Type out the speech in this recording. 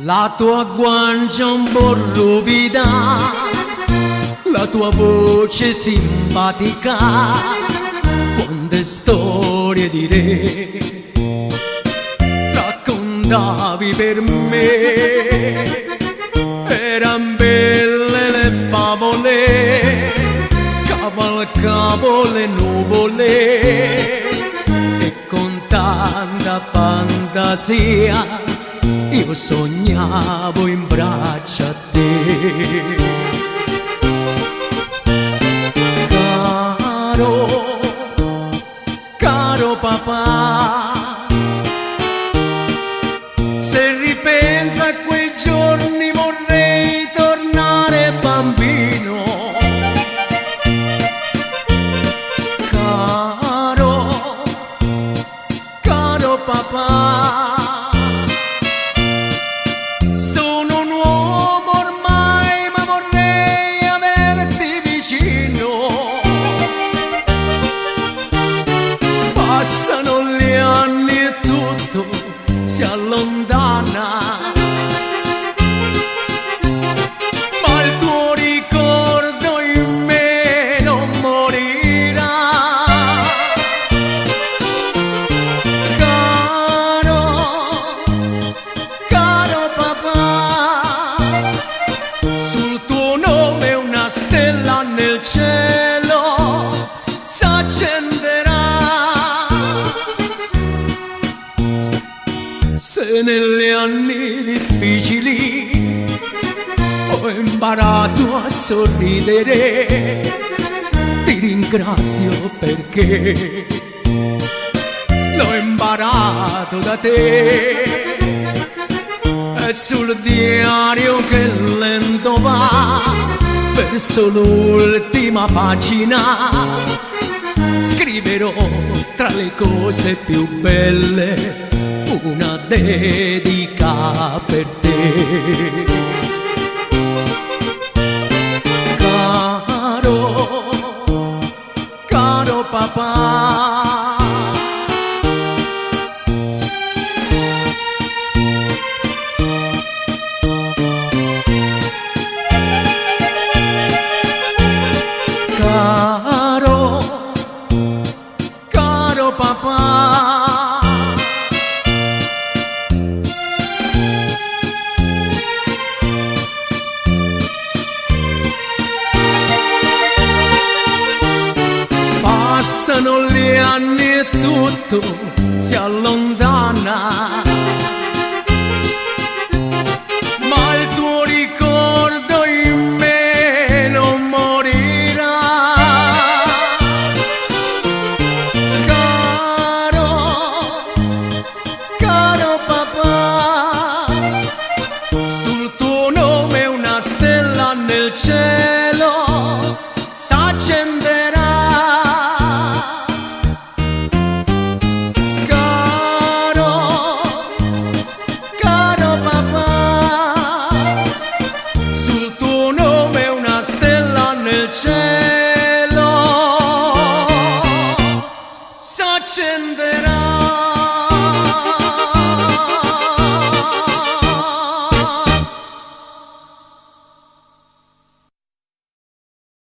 La tua guancia un po' ruvida, la tua voce simpatica, quante storie di re raccontavi per me. Eran belle le favole, cavalcavo le nuvole e con tanta fantasia io sognavo in braccio a te. Caro, caro papà, se ripenso a quei giorni vorrei tornare bambino. Caro, caro papà, sono un uomo ormai, ma vorrei averti vicino. Passano gli anni e tutto si allontana, ma il tuo ricordo in me non morirà. Caro papà, sul tuo nome una stella nel cielo s'accenderà. Se negli anni difficili ho imparato a sorridere, ti ringrazio perché l'ho imparato da te. E sul diario che lento va verso l'ultima pagina scriverò tra le cose più belle una dedica per te. Caro, caro papà, caro, caro papà, passano gli anni e tutto si allontana, ma il tuo ricordo in me non morirà. Caro, caro papà, sul tuo nome una stella nel cielo